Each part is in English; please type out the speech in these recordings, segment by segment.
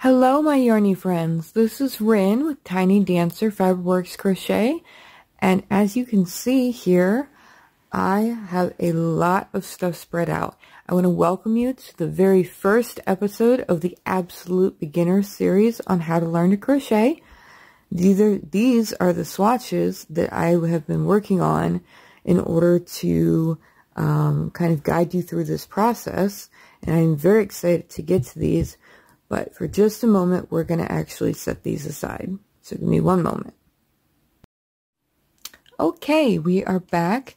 Hello my yarny friends, this is Rin with Tiny Dancer Fabric Crochet, and as you can see here, I have a lot of stuff spread out. I want to welcome you to the very first episode of the Absolute Beginner series on how to learn to crochet. These are the swatches that I have been working on in order to kind of guide you through this process, and I'm very excited to get to these. But for just a moment, we're going to actually set these aside. So give me one moment. Okay, we are back.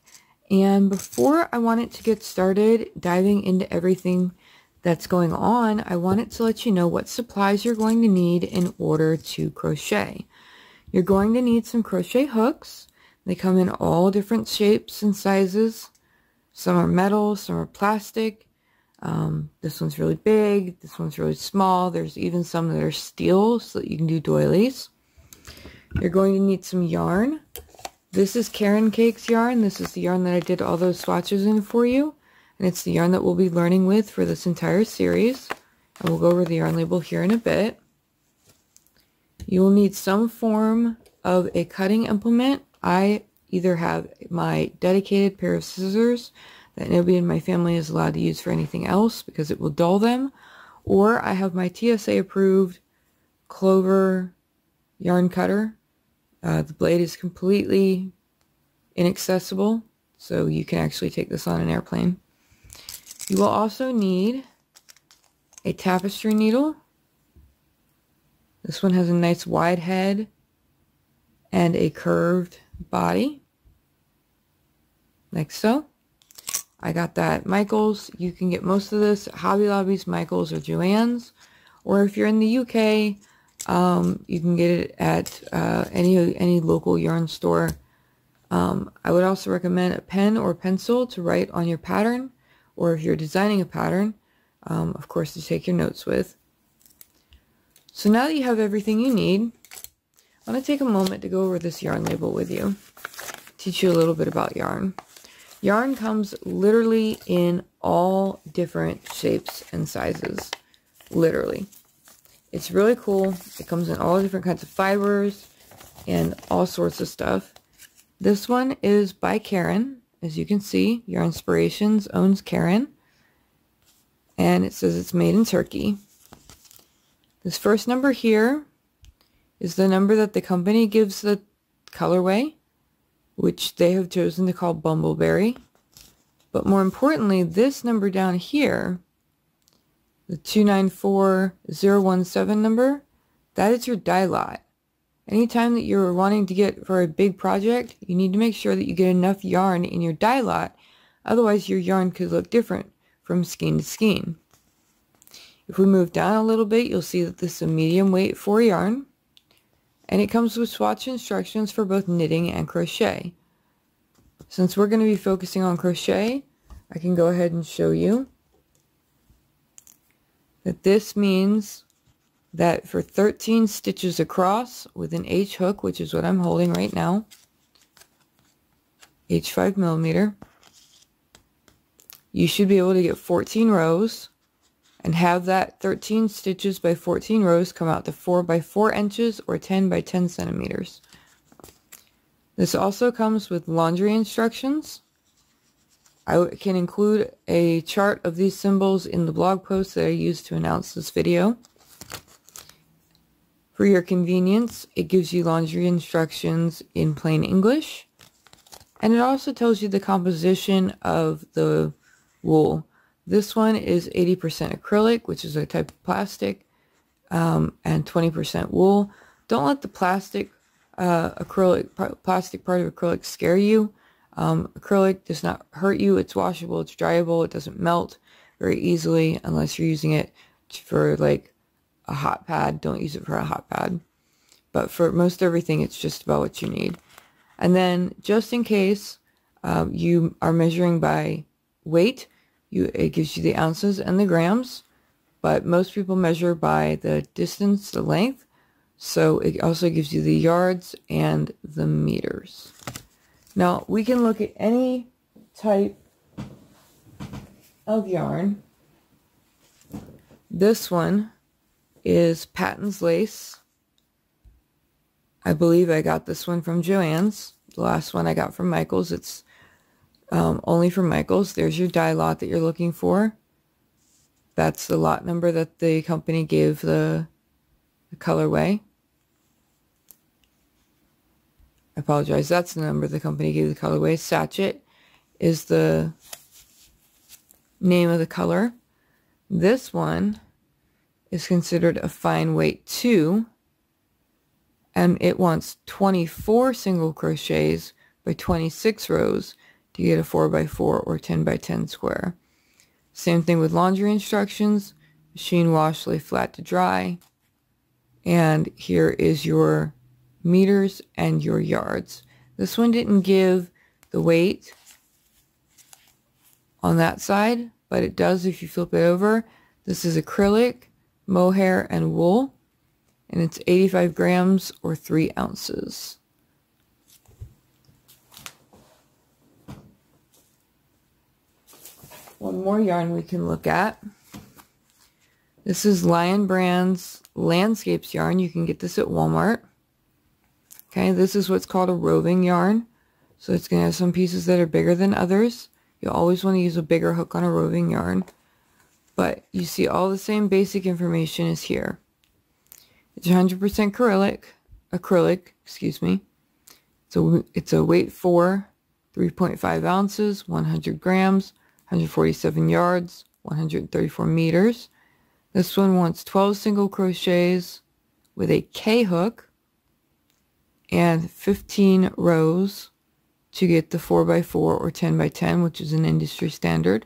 And before I wanted to get started diving into everything that's going on, I wanted to let you know what supplies you're going to need in order to crochet. You're going to need some crochet hooks. They come in all different shapes and sizes. Some are metal, some are plastic. This one's really big, this one's really small. There's even some that are steel so that you can do doilies. You're going to need some yarn. This is Karen Cake's yarn. This is the yarn that I did all those swatches in for you. And it's the yarn that we'll be learning with for this entire series. And we'll go over the yarn label here in a bit. You will need some form of a cutting implement. I either have my dedicated pair of scissors that nobody in my family is allowed to use for anything else because it will dull them, or I have my TSA approved Clover yarn cutter. The blade is completely inaccessible, so you can actually take this on an airplane. You will also need a tapestry needle. This one has a nice wide head and a curved body, like so. I got that at Michael's. You can get most of this at Hobby Lobby's, Michael's, or Joann's. Or if you're in the UK, you can get it at any local yarn store. I would also recommend a pen or pencil to write on your pattern, or if you're designing a pattern, of course, to take your notes with. So now that you have everything you need, I want to take a moment to go over this yarn label with you, teach you a little bit about yarn. Yarn comes literally in all different shapes and sizes, literally. It's really cool. It comes in all different kinds of fibers and all sorts of stuff. This one is by Karen, as you can see. Yarn Inspirations owns Karen, and it says it's made in Turkey. This first number here is the number that the company gives the colorway, which they have chosen to call Bumbleberry. But more importantly, this number down here, the 294017 number, that is your die lot. Anytime that you're wanting to get for a big project, you need to make sure that you get enough yarn in your die lot, otherwise your yarn could look different from skein to skein. If we move down a little bit, you'll see that this is a medium weight 4 yarn. And it comes with swatch instructions for both knitting and crochet. Since we're going to be focusing on crochet, I can go ahead and show you that this means that for 13 stitches across with an H hook, which is what I'm holding right now, H5 millimeter, you should be able to get 14 rows and have that 13 stitches by 14 rows come out to 4 by 4 inches or 10 by 10 centimeters. This also comes with laundry instructions. I can include a chart of these symbols in the blog post that I used to announce this video. For your convenience, it gives you laundry instructions in plain English, and it also tells you the composition of the wool. This one is 80% acrylic, which is a type of plastic, and 20% wool. Don't let the plastic part of acrylic scare you. Acrylic does not hurt you. It's washable, it's dryable, it doesn't melt very easily unless you're using it for like a hot pad. Don't use it for a hot pad. But for most everything, it's just about what you need. And then just in case you are measuring by weight, it gives you the ounces and the grams, but most people measure by the distance, the length, so it also gives you the yards and the meters. Now, we can look at any type of yarn. This one is Patton's Lace. I believe I got this one from Joann's. The last one I got from Michael's. It's only from Michael's. There's your dye lot that you're looking for. That's the lot number that the company gave the colorway. I apologize. That's the number the company gave the colorway. Sachet is the name of the color. This one is considered a fine weight 2, and it wants 24 single crochets by 26 rows to get a 4x4 or 10x10 square. Same thing with laundry instructions. Machine wash, lay flat to dry. And here is your meters and your yards. This one didn't give the weight on that side, but it does if you flip it over. This is acrylic, mohair, and wool, and it's 85 grams or 3 ounces. One more yarn we can look at. This is Lion Brand's Landscapes yarn. You can get this at Walmart. Okay, this is what's called a roving yarn. So it's going to have some pieces that are bigger than others. You always want to use a bigger hook on a roving yarn. But you see all the same basic information is here. It's 100% acrylic, excuse me. So it's a weight 4, 3.5 ounces, 100 grams, 147 yards, 134 meters. This one wants 12 single crochets with a K hook and 15 rows to get the 4x4 or 10x10, which is an industry standard.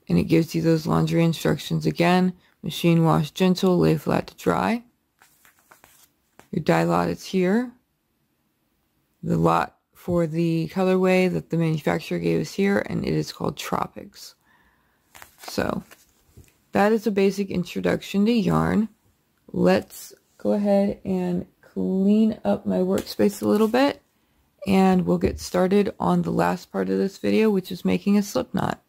And it gives you those laundry instructions again. Machine wash gentle, lay flat to dry. Your dye lot is here. The lot for the colorway that the manufacturer gave us here, and it is called Tropics. So that is a basic introduction to yarn. Let's go ahead and clean up my workspace a little bit, and we'll get started on the last part of this video, which is making a slip knot.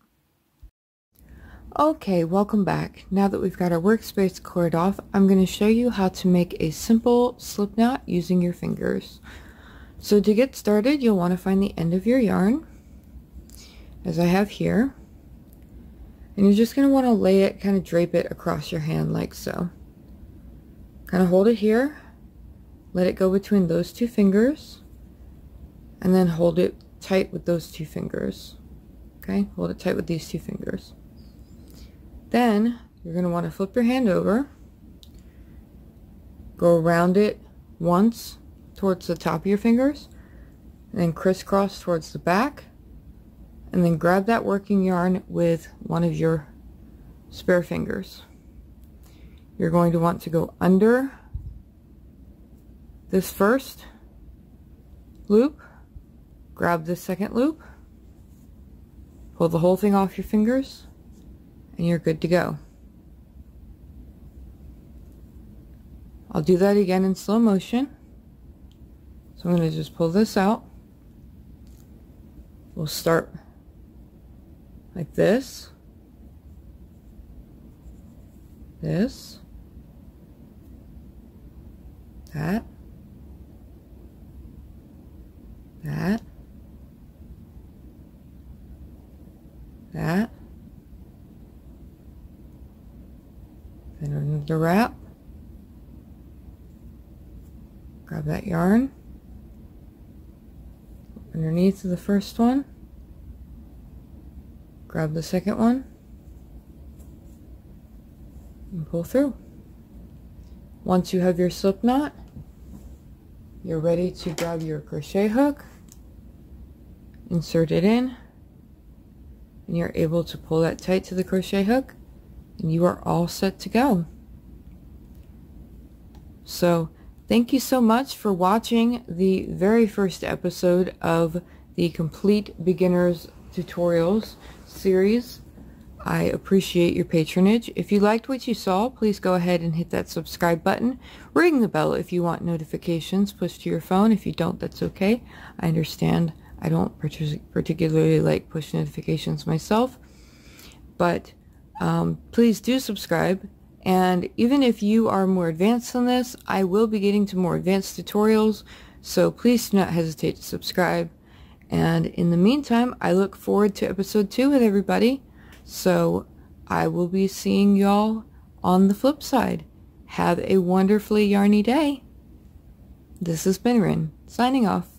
Okay, welcome back. Now that we've got our workspace cleared off, I'm going to show you how to make a simple slip knot using your fingers. So to get started, you'll want to find the end of your yarn, as I have here, and you're just going to want to lay it, kind of drape it across your hand like so. Kind of hold it here, let it go between those two fingers, and then hold it tight with those two fingers. Okay, hold it tight with these two fingers. Then you're going to want to flip your hand over, go around it once towards the top of your fingers, and then crisscross towards the back, and then grab that working yarn with one of your spare fingers. You're going to want to go under this first loop, grab this second loop, pull the whole thing off your fingers, and you're good to go. I'll do that again in slow motion. So I'm going to just pull this out. We'll start like this, this, that, that, that, then another wrap, grab that yarn underneath the first one, grab the second one, and pull through. Once you have your slip knot, you're ready to grab your crochet hook, insert it in, and you're able to pull that tight to the crochet hook, and you are all set to go. So thank you so much for watching the very first episode of the Complete Beginners Tutorials series. I appreciate your patronage. If you liked what you saw, please go ahead and hit that subscribe button. Ring the bell if you want notifications pushed to your phone. If you don't, that's okay. I understand. I don't particularly like push notifications myself. But please do subscribe And even if you are more advanced than this, I will be getting to more advanced tutorials, so please do not hesitate to subscribe. And in the meantime, I look forward to episode 2 with everybody. So I will be seeing y'all on the flip side. Have a wonderfully yarny day. This has been Rin, signing off.